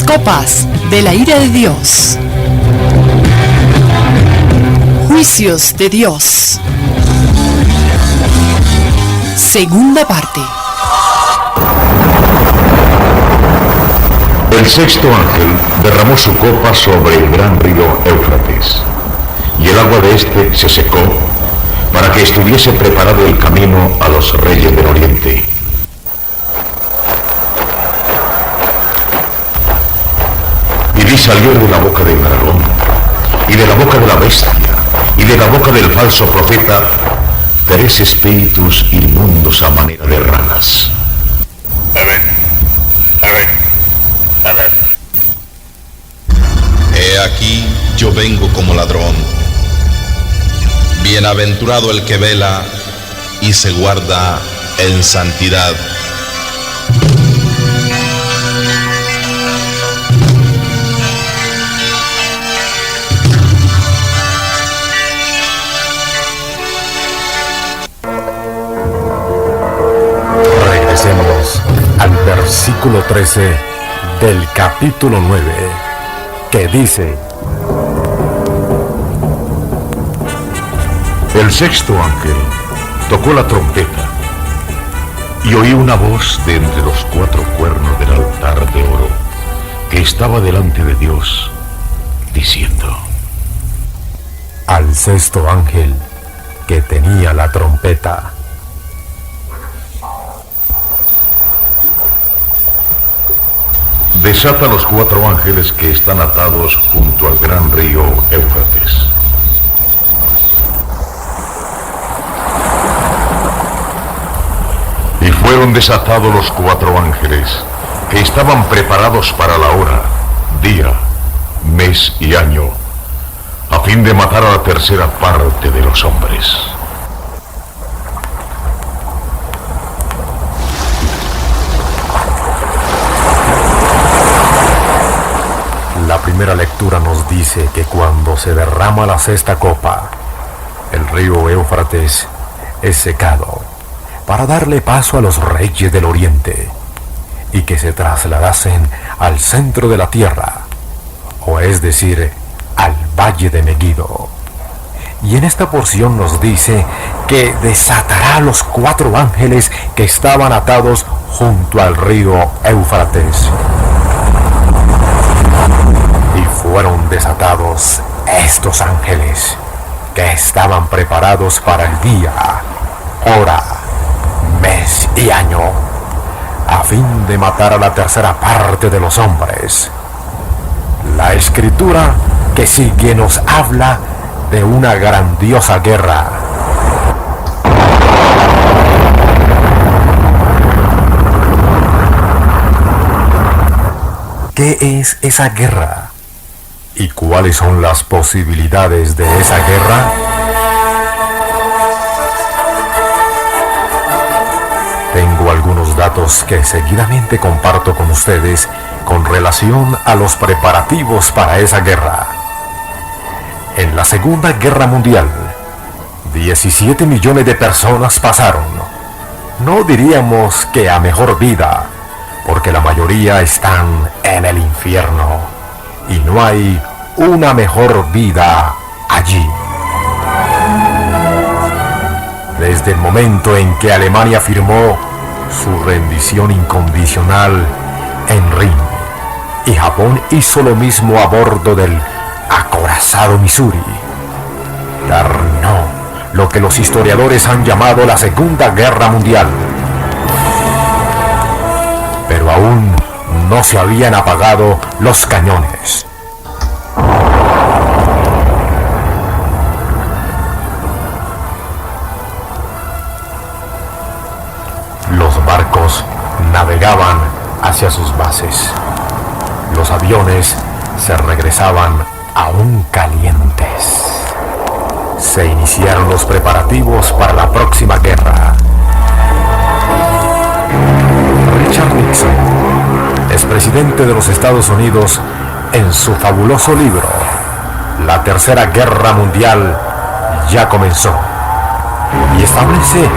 copas de la ira de Dios. Juicios de Dios. Segunda parte. El sexto ángel derramó su copa sobre el gran río Éufrates, y el agua de éste se secó para que estuviese preparado el camino a los reyes del oriente. Y vi salir de la boca del dragón, y de la boca de la bestia, y de la boca del falso profeta, 3 espíritus inmundos a manera de ranas. He aquí, yo vengo como ladrón. Bienaventurado el que vela y se guarda en santidad. Regresemos al versículo 13 del capítulo 9, que dice: El sexto ángel tocó la trompeta, y oí una voz de entre los 4 cuernos del altar de oro que estaba delante de Dios, diciendo: Al sexto ángel que tenía la trompeta, desata los 4 ángeles que están atados junto al gran río Éufrates. Y fueron desatados los 4 ángeles que estaban preparados para la hora, día, mes y año, a fin de matar a la tercera parte de los hombres. la primera lectura nos dice que cuando se derrama la sexta copa, el río Éufrates es secado para darle paso a los reyes del oriente y que se trasladasen al centro de la tierra, o es decir, al valle de Megiddo. Y en esta porción nos dice que desatará a los 4 ángeles que estaban atados junto al río Éufrates. Y fueron desatados estos ángeles que estaban preparados para el día, hora, mes y año, a fin de matar a la tercera parte de los hombres. La escritura que sigue nos habla de una grandiosa guerra. ¿Qué es esa guerra? ¿Y cuáles son las posibilidades de esa guerra? Tengo algunos datos que seguidamente comparto con ustedes con relación a los preparativos para esa guerra. En la Segunda Guerra Mundial, 17 millones de personas pasaron. No diríamos que a mejor vida, porque la mayoría están en el infierno y no hay una mejor vida allí. Desde el momento en que Alemania firmó su rendición incondicional en Rin, y Japón hizo lo mismo a bordo del acorazado Missouri, terminó lo que los historiadores han llamado la Segunda Guerra Mundial. Pero aún no se habían apagado los cañones. Los barcos navegaban hacia sus bases. Los aviones se regresaban aún calientes. Se iniciaron los preparativos para la próxima guerra. Richard Nixon, expresidente de los Estados Unidos, en su fabuloso libro La Tercera Guerra Mundial ya comenzó, y establece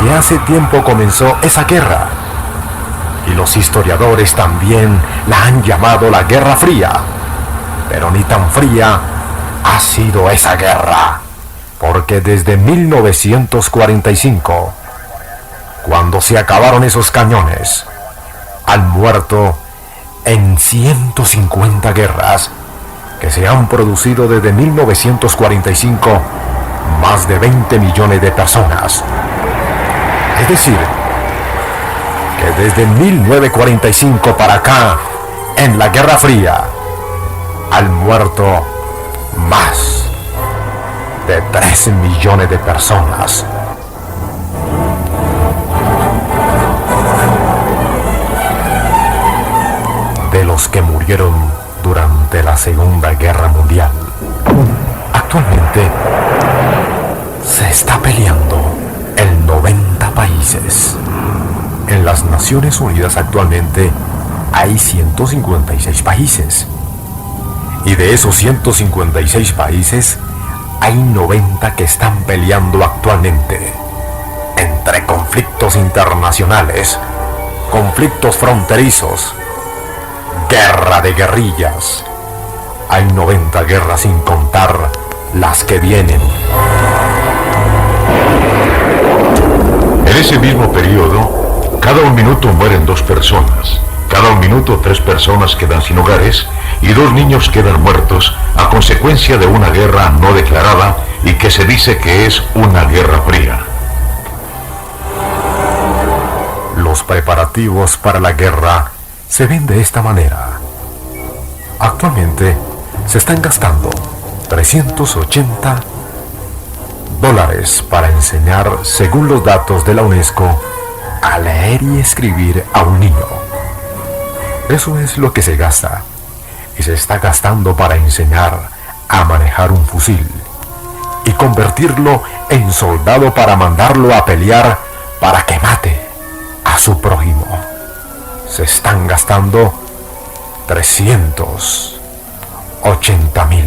que hace tiempo comenzó esa guerra Y los historiadores también la han llamado la Guerra Fría. Pero ni tan fría ha sido esa guerra, porque desde 1945, cuando se acabaron esos cañones, han muerto en 150 guerras que se han producido desde 1945 más de 20 millones de personas. Es decir, que desde 1945 para acá, en la Guerra Fría, han muerto más de 13 millones de personas. De los que murieron durante la Segunda Guerra Mundial, actualmente se está peleando en 90 países. En las Naciones Unidas actualmente hay 156 países. Y de esos 156 países, hay 90 que están peleando actualmente. Entre conflictos internacionales, conflictos fronterizos, guerra de guerrillas. Hay 90 guerras sin contar las que vienen. En ese mismo periodo, cada un minuto mueren 2 personas. Cada un minuto 3 personas quedan sin hogares y 2 niños quedan muertos a consecuencia de una guerra no declarada y que se dice que es una guerra fría. Los preparativos para la guerra se ven de esta manera. Actualmente se están gastando $380 para enseñar, según los datos de la UNESCO, a leer y escribir a un niño. Eso es lo que se gasta. Y se está gastando para enseñar a manejar un fusil y convertirlo en soldado para mandarlo a pelear para que mate a su prójimo. Se están gastando $380,000.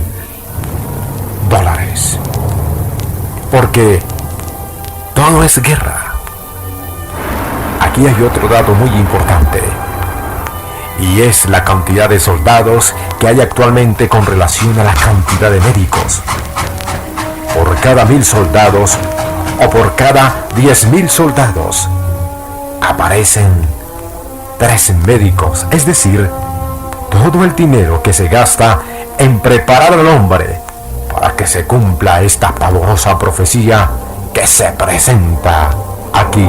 Porque todo es guerra. Aquí hay otro dato muy importante, y es la cantidad de soldados que hay actualmente con relación a la cantidad de médicos. Por cada 1,000 soldados o por cada 10,000 soldados aparecen 3 médicos. Es decir, todo el dinero que se gasta en preparar al hombre para que se cumpla esta pavorosa profecía que se presenta aquí.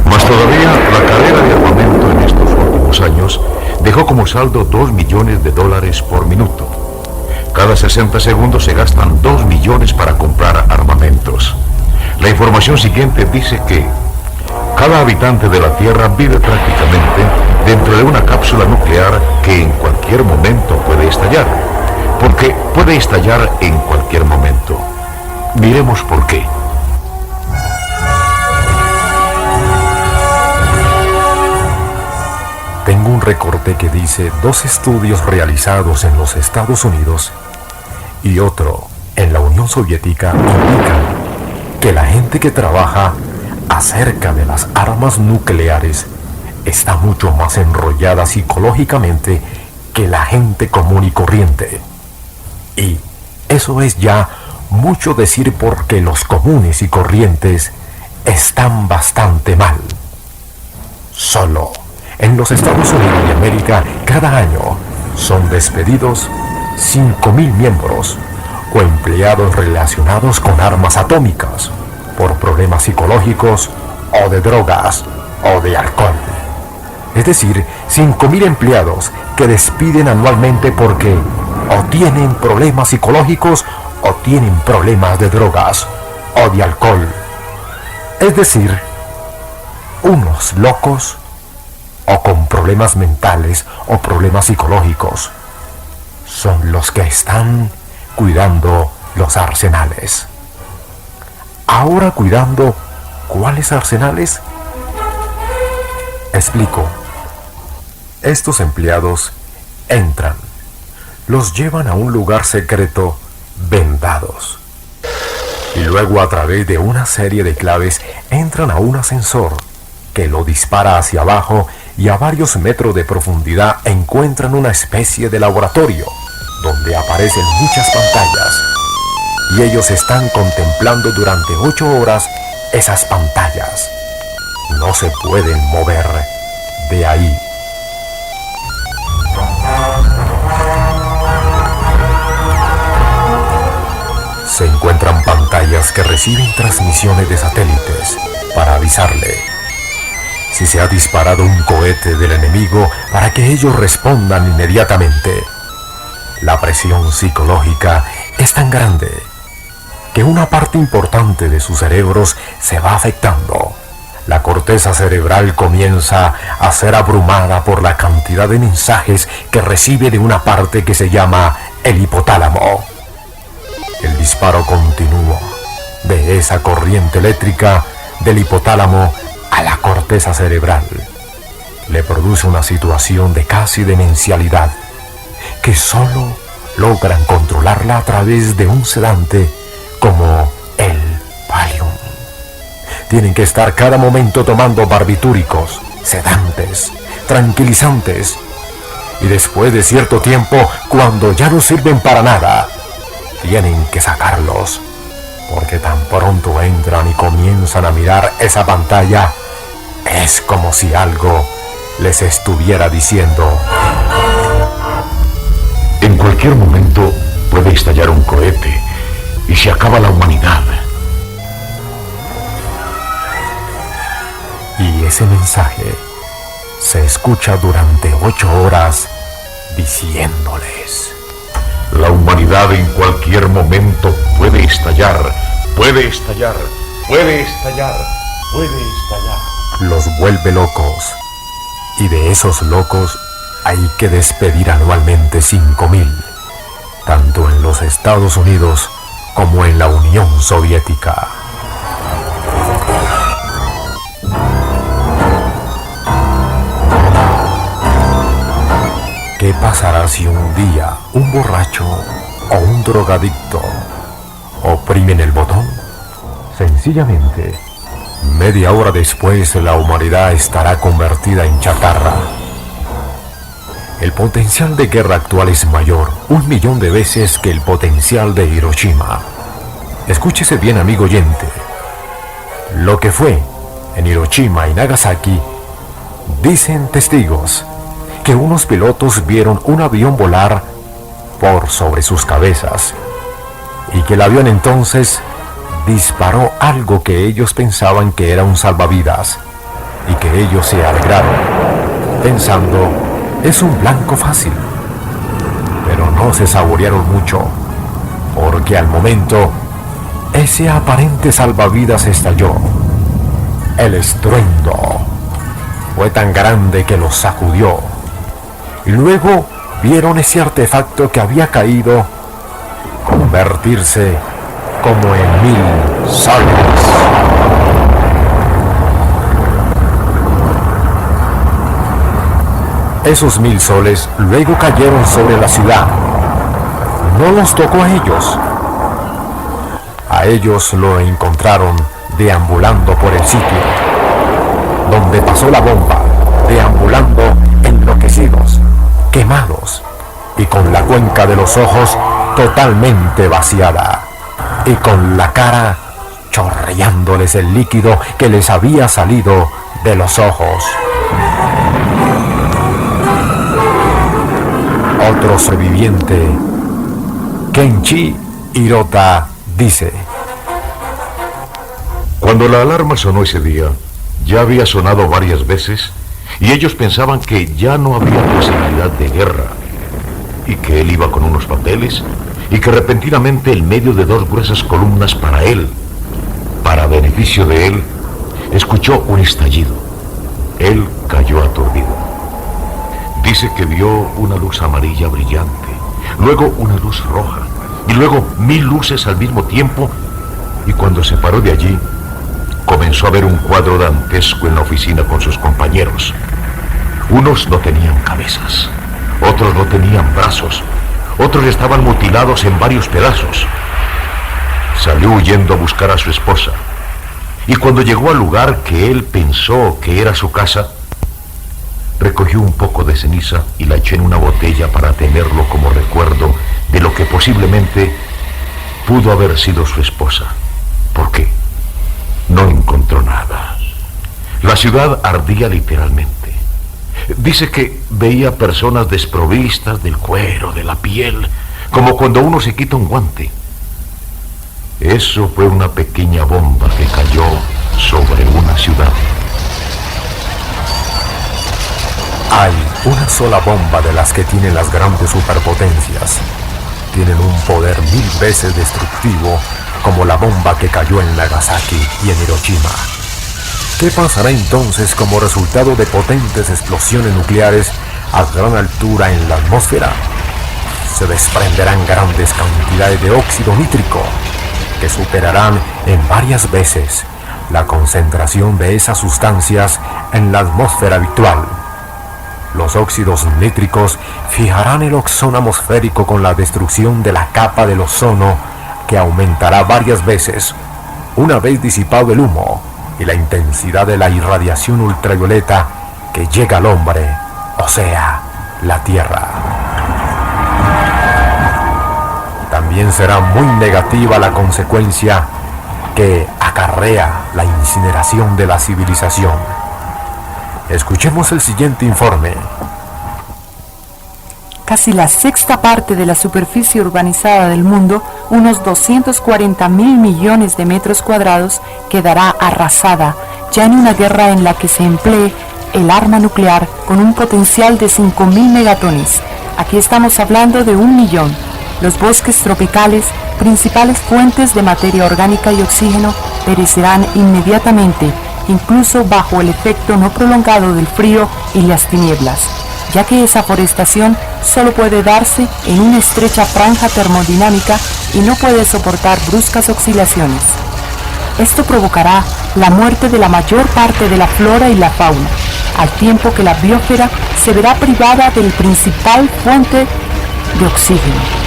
Más todavía, la carrera de armamento en estos últimos años dejó como saldo $2 millones por minuto. Cada 60 segundos se gastan 2 millones para comprar armamentos. La información siguiente dice que cada habitante de la Tierra vive prácticamente dentro de una cápsula nuclear que en cualquier momento puede estallar. Porque puede estallar en cualquier momento. Miremos por qué. Tengo un recorte que dice 2 estudios realizados en los Estados Unidos y otro en la Unión Soviética indican que la gente que trabaja acerca de las armas nucleares está mucho más enrollada psicológicamente que la gente común y corriente. Y eso es ya mucho decir, porque los comunes y corrientes están bastante mal. Solo en los Estados Unidos de América cada año son despedidos 5,000 miembros o empleados relacionados con armas atómicas por problemas psicológicos o de drogas o de alcohol. Es decir, 5,000 empleados que despiden anualmente porque o tienen problemas psicológicos o tienen problemas de drogas o de alcohol. Es decir, unos locos o con problemas mentales o problemas psicológicos son los que están cuidando los arsenales. Ahora, cuidando ¿cuáles arsenales? Explico. Estos empleados entran, los llevan a un lugar secreto vendados y luego a través de una serie de claves entran a un ascensor que lo dispara hacia abajo y a varios metros de profundidad encuentran una especie de laboratorio donde aparecen muchas pantallas y ellos están contemplando durante 8 horas esas pantallas. No se pueden mover de ahí. Se encuentran pantallas que reciben transmisiones de satélites para avisarle si se ha disparado un cohete del enemigo para que ellos respondan inmediatamente. La presión psicológica es tan grande que una parte importante de sus cerebros se va afectando. La corteza cerebral comienza a ser abrumada por la cantidad de mensajes que recibe de una parte que se llama el hipotálamo. El disparo continuo de esa corriente eléctrica del hipotálamo a la corteza cerebral le produce una situación de casi demencialidad que solo logran controlarla a través de un sedante como el Valium. Tienen que estar cada momento tomando barbitúricos, sedantes, tranquilizantes, y después de cierto tiempo, cuando ya no sirven para nada, tienen que sacarlos, porque tan pronto entran y comienzan a mirar esa pantalla, es como si algo les estuviera diciendo: en cualquier momento puede estallar un cohete y se acaba la humanidad. Y ese mensaje se escucha durante 8 horas diciéndoles: la humanidad en cualquier momento puede estallar, puede estallar, puede estallar, puede estallar. Los vuelve locos, y de esos locos hay que despedir anualmente 5.000, tanto en los Estados Unidos como en la Unión Soviética. ¿Qué pasará si un día un borracho o un drogadicto oprimen el botón? Sencillamente, media hora después la humanidad estará convertida en chatarra. El potencial de guerra actual es mayor 1.000.000 de veces que el potencial de Hiroshima. Escúchese bien, amigo oyente. Lo que fue en Hiroshima y Nagasaki, dicen testigos que unos pilotos vieron un avión volar por sobre sus cabezas y que el avión entonces disparó algo que ellos pensaban que era un salvavidas y que ellos se alegraron pensando: es un blanco fácil. Pero no se saborearon mucho, porque al momento ese aparente salvavidas estalló. El estruendo fue tan grande que los sacudió, y luego vieron ese artefacto que había caído convertirse como en 1000 soles. Esos 1000 soles luego cayeron sobre la ciudad. No los tocó a ellos. A ellos lo encontraron deambulando por el sitio donde pasó la bomba, deambulando enloquecidos, quemados y con la cuenca de los ojos totalmente vaciada y con la cara chorreándoles el líquido que les había salido de los ojos. Otro sobreviviente, Kenshi Hirota, dice: cuando la alarma sonó ese día, ya había sonado varias veces y ellos pensaban que ya no había posibilidad de guerra y que él iba con unos papeles y que repentinamente en medio de 2 gruesas columnas para él, para beneficio de él, escuchó un estallido. Él cayó aturdido. Dice que vio una luz amarilla brillante, luego una luz roja y luego 1000 luces al mismo tiempo, y cuando se paró de allí comenzó a ver un cuadro dantesco en la oficina con sus compañeros. Unos no tenían cabezas, otros no tenían brazos, otros estaban mutilados en varios pedazos. Salió huyendo a buscar a su esposa Y cuando llegó al lugar que él pensó que era su casa, recogió un poco de ceniza y la echó en una botella para tenerlo como recuerdo de lo que posiblemente pudo haber sido su esposa. ¿Por qué? No encontró nada. La ciudad ardía literalmente. Dice que veía personas desprovistas del cuero, de la piel, como cuando uno se quita un guante. Eso fue una pequeña bomba que cayó sobre una ciudad. Hay una sola bomba de las que tienen las grandes superpotencias. Tienen un poder 1000 veces destructivo, como la bomba que cayó en Nagasaki y en Hiroshima. ¿Qué pasará entonces como resultado de potentes explosiones nucleares a gran altura en la atmósfera? Se desprenderán grandes cantidades de óxido nítrico, que superarán en varias veces la concentración de esas sustancias en la atmósfera habitual. Los óxidos nítricos fijarán el ozono atmosférico con la destrucción de la capa del ozono, que aumentará varias veces una vez disipado el humo y la intensidad de la irradiación ultravioleta que llega al hombre, o sea, la Tierra. También será muy negativa la consecuencia que acarrea la incineración de la civilización. Escuchemos el siguiente informe. Casi la sexta parte de la superficie urbanizada del mundo, unos 240.000 millones de metros cuadrados, quedará arrasada, ya en una guerra en la que se emplee el arma nuclear con un potencial de 5.000 megatones. Aquí estamos hablando de 1 millón. Los bosques tropicales, principales fuentes de materia orgánica y oxígeno, perecerán inmediatamente, incluso bajo el efecto no prolongado del frío y las tinieblas, ya que esa forestación solo puede darse en una estrecha franja termodinámica y no puede soportar bruscas oscilaciones. Esto provocará la muerte de la mayor parte de la flora y la fauna, al tiempo que la biosfera se verá privada del principal fuente de oxígeno.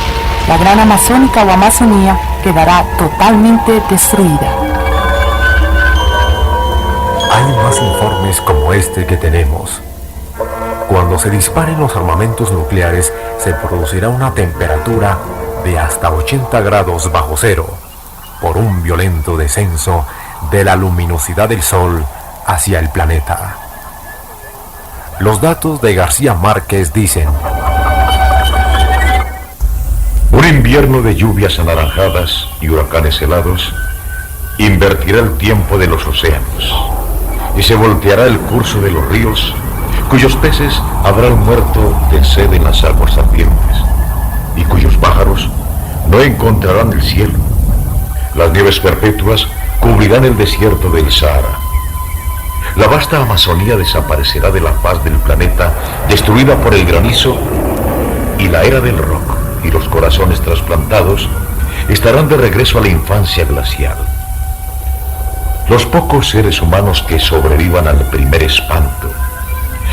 La gran Amazónica o Amazonía quedará totalmente destruida. Hay más informes como este que tenemos. Cuando se disparen los armamentos nucleares, se producirá una temperatura de hasta 80 grados bajo cero, por un violento descenso de la luminosidad del Sol hacia el planeta. Los datos de García Márquez dicen: un invierno de lluvias anaranjadas y huracanes helados invertirá el tiempo de los océanos y se volteará el curso de los ríos, cuyos peces habrán muerto de sed en las aguas ardientes y cuyos pájaros no encontrarán el cielo. Las nieves perpetuas cubrirán el desierto del Sahara. La vasta Amazonía desaparecerá de la faz del planeta, destruida por el granizo, y la era del rock y los corazones trasplantados estarán de regreso a la infancia glacial. Los pocos seres humanos que sobrevivan al primer espanto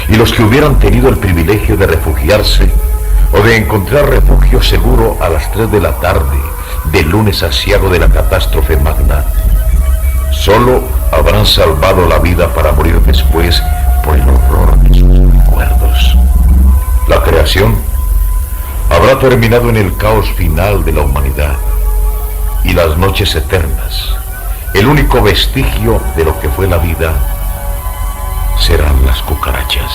y los que hubieran tenido el privilegio de refugiarse o de encontrar refugio seguro a las 3 de la tarde del lunes asiago de la catástrofe magna, solo habrán salvado la vida para morir después por el horror de sus recuerdos. La creación habrá terminado en el caos final de la humanidad y las noches eternas, el único vestigio de lo que fue la vida, serán las cucarachas.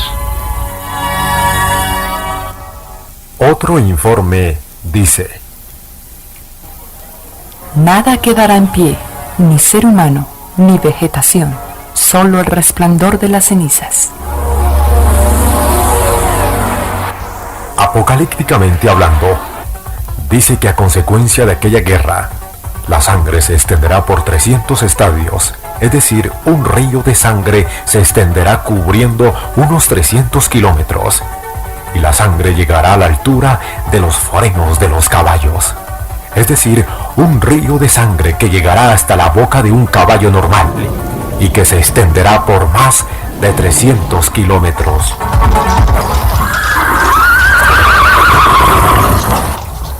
Otro informe dice: Nada quedará en pie, ni ser humano, ni vegetación, solo el resplandor de las cenizas. Apocalípticamente hablando, dice que a consecuencia de aquella guerra, la sangre se extenderá por 300 estadios, es decir, un río de sangre se extenderá cubriendo unos 300 kilómetros, y la sangre llegará a la altura de los frenos de los caballos, es decir, un río de sangre que llegará hasta la boca de un caballo normal, y que se extenderá por más de 300 kilómetros.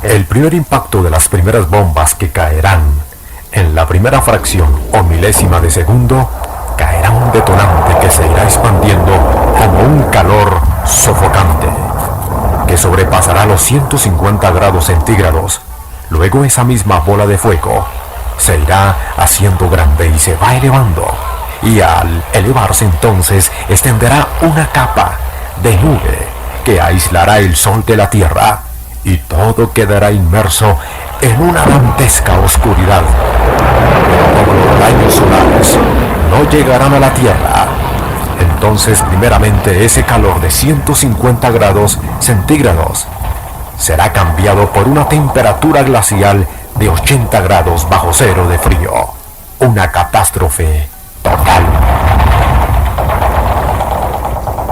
El primer impacto de las primeras bombas que caerán En la primera fracción o milésima de segundo, caerá un detonante que se irá expandiendo como un calor sofocante, que sobrepasará los 150 grados centígrados. Luego esa misma bola de fuego se irá haciendo grande y se va elevando, y al elevarse entonces extenderá una capa de nube que aislará el sol de la tierra, y todo quedará inmerso en una dantesca oscuridad. Pero como los rayos solares no llegarán a la tierra, entonces primeramente ese calor de 150 grados centígrados será cambiado por una temperatura glacial de 80 grados bajo cero de frío. Una catástrofe total.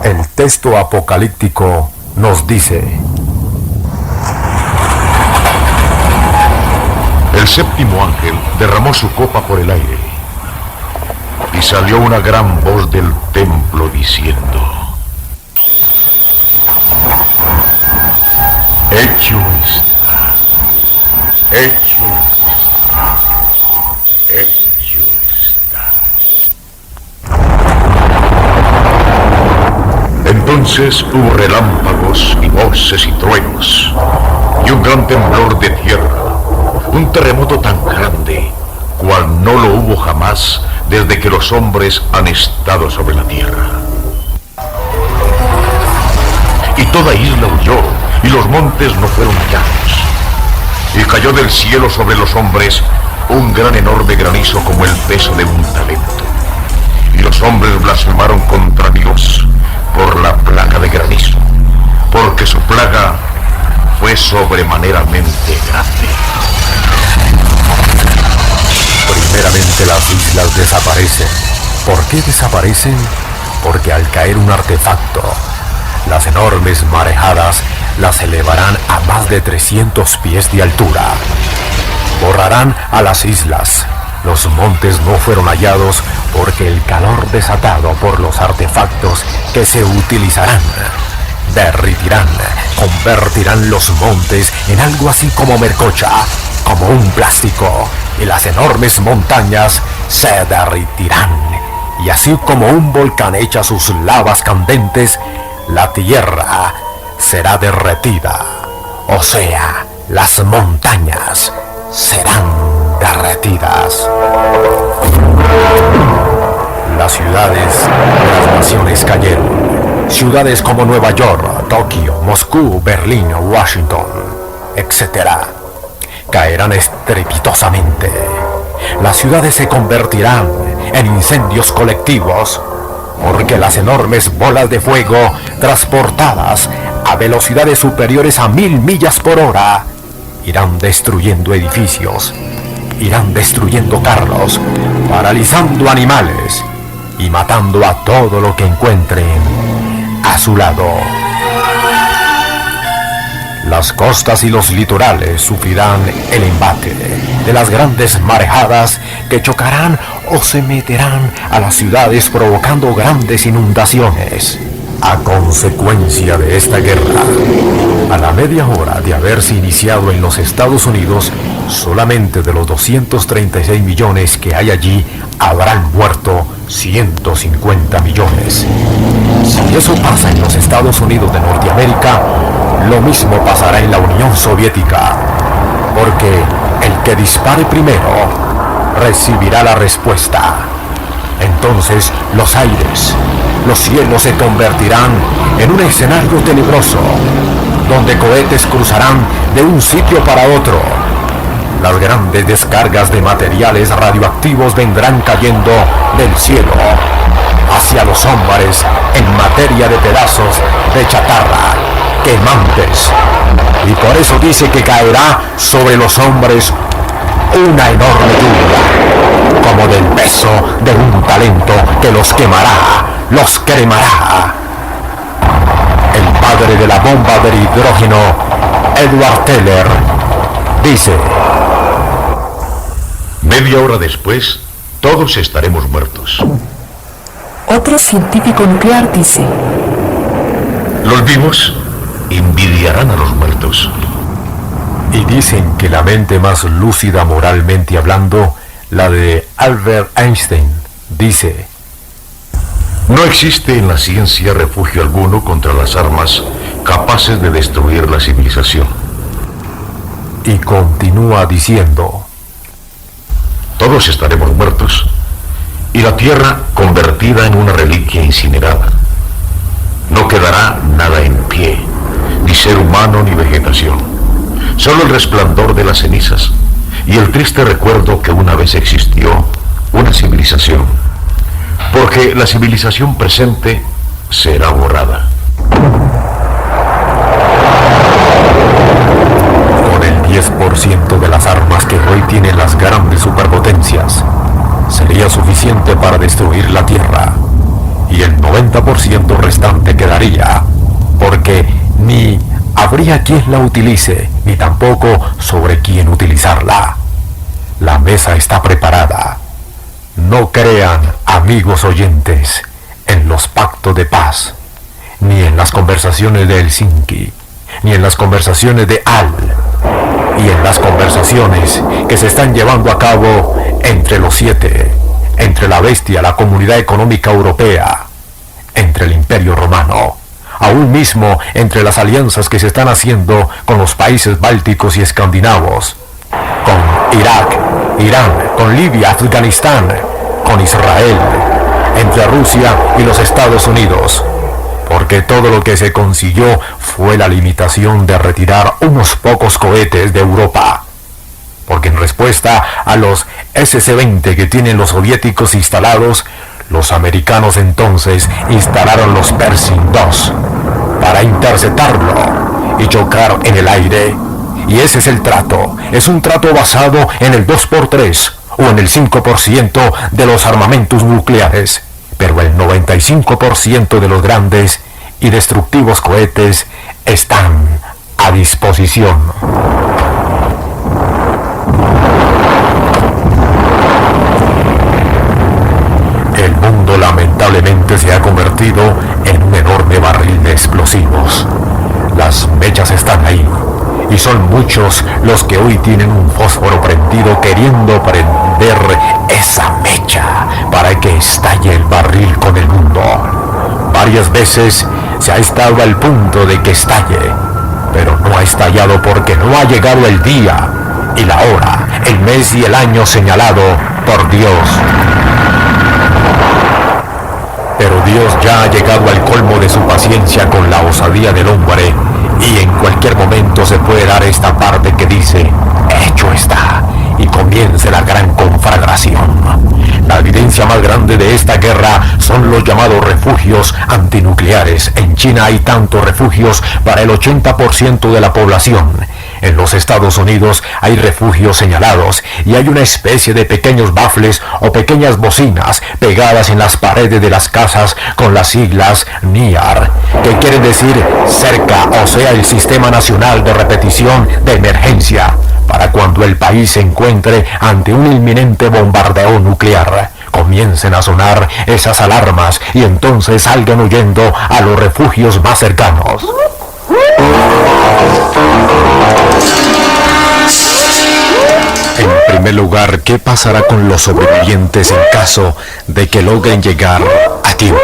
El texto apocalíptico nos dice: el séptimo ángel derramó su copa por el aire, y salió una gran voz del templo diciendo: hecho está, hecho está, hecho está. Entonces hubo relámpagos y voces y truenos, y un gran temblor de tierra, un terremoto tan grande, cual no lo hubo jamás desde que los hombres han estado sobre la tierra. Y toda isla huyó, y los montes no fueron hallados. Y cayó del cielo sobre los hombres un gran enorme granizo como el peso de un talento. Y los hombres blasfemaron contra Dios por la plaga de granizo, porque su plaga fue sobremanieramente grande. Primeramente las islas desaparecen. ¿Por qué desaparecen? Porque al caer un artefacto, las enormes marejadas las elevarán a más de 300 pies de altura. Borrarán a las islas. Los montes no fueron hallados porque el calor desatado por los artefactos que se utilizarán derritirán, convertirán los montes en algo así como mercocha, como un plástico, y las enormes montañas se derritirán, y así como un volcán echa sus lavas candentes, la tierra será derretida, o sea, las montañas serán derretidas. Las ciudades de las naciones cayeron. Ciudades como Nueva York, Tokio, Moscú, Berlín, Washington, etc. caerán estrepitosamente. Las ciudades se convertirán en incendios colectivos, porque las enormes bolas de fuego transportadas a velocidades superiores a 1000 millas por hora irán destruyendo edificios, irán destruyendo carros, paralizando animales y matando a todo lo que encuentren a su lado. Las costas y los litorales sufrirán el embate de las grandes marejadas que chocarán o se meterán a las ciudades provocando grandes inundaciones. A consecuencia de esta guerra, a la media hora de haberse iniciado en los Estados Unidos, solamente de los 236 millones que hay allí, habrán muerto 150 millones. Si eso pasa en los Estados Unidos de Norteamérica, lo mismo pasará en la Unión Soviética, porque el que dispare primero recibirá la respuesta. Entonces los aires, los cielos se convertirán en un escenario tenebroso, donde cohetes cruzarán de un sitio para otro. Las grandes descargas de materiales radioactivos vendrán cayendo del cielo hacia los hombres en materia de pedazos de chatarra, quemantes. Y por eso dice que caerá sobre los hombres una enorme lluvia, como del peso de un talento que los quemará, los cremará. El padre de la bomba de hidrógeno, Edward Teller, dice: media hora después, todos estaremos muertos. Otro científico nuclear dice: los vivos envidiarán a los muertos. Y dicen que la mente más lúcida moralmente hablando la de Albert Einstein, dice: no existe en la ciencia refugio alguno contra las armas capaces de destruir la civilización. Y continúa diciendo: todos estaremos muertos y la tierra convertida en una reliquia incinerada. No quedará nada en pie, ni ser humano ni vegetación, solo el resplandor de las cenizas y el triste recuerdo que una vez existió una civilización, porque la civilización presente será borrada. Con el 10% de las armas que hoy tienen las grandes superpotencias, sería suficiente para destruir la Tierra, y el 90% restante quedaría, porque ni habría quien la utilice, ni tampoco sobre quién utilizarla. La mesa está preparada. No crean, amigos oyentes, en los pactos de paz, ni en las conversaciones de Helsinki, ni en las conversaciones de Al, y en las conversaciones que se están llevando a cabo entre los 7, entre la bestia, la Comunidad Económica Europea, entre el Imperio Romano, aún mismo entre las alianzas que se están haciendo con los países bálticos y escandinavos, con Irak, Irán, con Libia, Afganistán, con Israel, entre Rusia y los Estados Unidos, porque todo lo que se consiguió fue la limitación de retirar unos pocos cohetes de Europa, porque en respuesta a los SC-20 que tienen los soviéticos instalados, los americanos entonces instalaron los Pershing II para interceptarlo y chocar en el aire. Y ese es el trato. Es un trato basado en el 2x3 o en el 5% de los armamentos nucleares. Pero el 95% de los grandes y destructivos cohetes están a disposición. El mundo lamentablemente se ha convertido en un enorme barril de explosivos. Las mechas están ahí, y son muchos los que hoy tienen un fósforo prendido queriendo prender esa mecha para que estalle el barril con el mundo. Varias veces se ha estado al punto de que estalle, pero no ha estallado porque no ha llegado el día y la hora, el mes y el año señalado por Dios. Pero Dios ya ha llegado al colmo de su paciencia con la osadía del hombre, y en cualquier momento se puede dar esta parte que dice: hecho está, y comience la gran conflagración. La evidencia más grande de esta guerra son los llamados refugios antinucleares. En China hay tantos refugios para el 80% de la población. En los Estados Unidos hay refugios señalados y hay una especie de pequeños bafles o pequeñas bocinas pegadas en las paredes de las casas con las siglas NIAR, que quieren decir cerca, o sea, el Sistema Nacional de Repetición de Emergencia, para cuando el país se encuentre ante un inminente bombardeo nuclear. Comiencen a sonar esas alarmas y entonces salgan huyendo a los refugios más cercanos. En primer lugar, ¿qué pasará con los sobrevivientes en caso de que logren llegar a tiempo?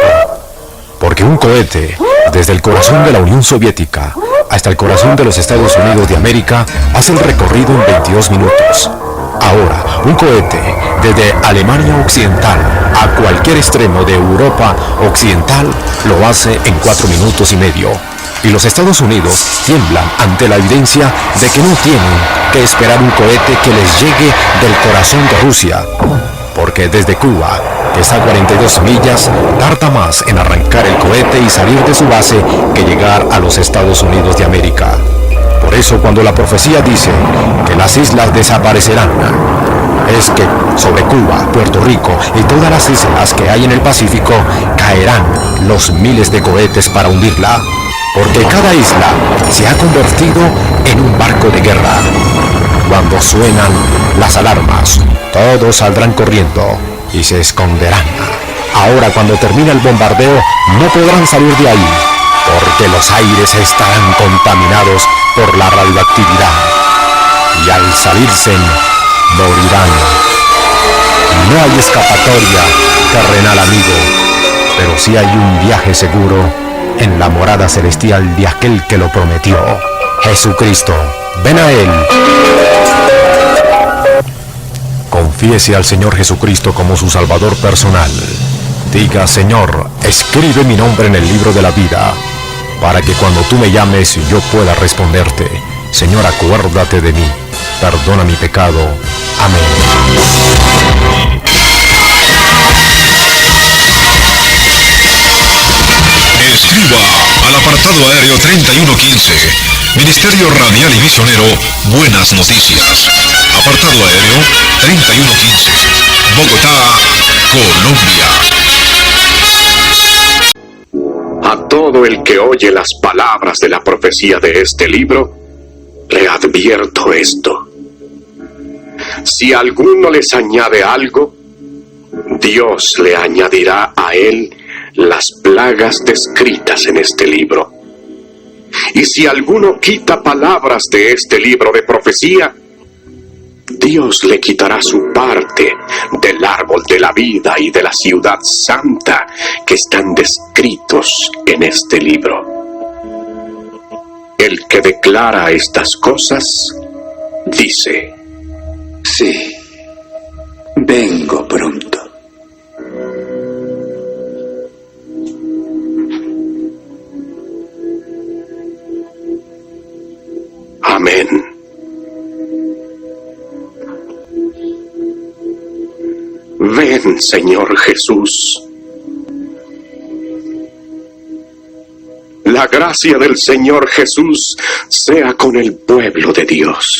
Porque un cohete, desde el corazón de la Unión Soviética hasta el corazón de los Estados Unidos de América, hace el recorrido en 22 minutos. Ahora, un cohete desde Alemania Occidental a cualquier extremo de Europa Occidental lo hace en 4 minutos y medio. Y los Estados Unidos tiemblan ante la evidencia de que no tienen que esperar un cohete que les llegue del corazón de Rusia, porque desde Cuba, que está a 42 millas, tarda más en arrancar el cohete y salir de su base que llegar a los Estados Unidos de América. Por eso, cuando la profecía dice que las islas desaparecerán, es que sobre Cuba, Puerto Rico y todas las islas que hay en el Pacífico caerán los miles de cohetes para hundirla, porque cada isla se ha convertido en un barco de guerra. Cuando suenan las alarmas, todos saldrán corriendo y se esconderán. Ahora, cuando termina el bombardeo, no podrán salir de ahí, porque los aires estarán contaminados por la radioactividad, y al salirse morirán. No hay escapatoria, terrenal amigo, pero sí hay un viaje seguro en la morada celestial de aquel que lo prometió, Jesucristo. Ven a Él. Confíese al Señor Jesucristo como su Salvador personal. Diga: Señor, escribe mi nombre en el libro de la vida, para que cuando tú me llames yo pueda responderte: Señor, acuérdate de mí, perdona mi pecado. Amén. Escriba al apartado aéreo 3115, Ministerio Radial y Misionero Buenas Noticias. Apartado aéreo 3115, Bogotá, Colombia. A todo el que oye las palabras de la profecía de este libro, le advierto esto: si alguno les añade algo, Dios le añadirá a él las plagas descritas en este libro. Y si alguno quita palabras de este libro de profecía, Dios le quitará su parte del árbol de la vida y de la ciudad santa que están descritos en este libro. El que declara estas cosas dice: sí, vengo pronto. Amén. Ven, Señor Jesús. La gracia del Señor Jesús sea con el pueblo de Dios.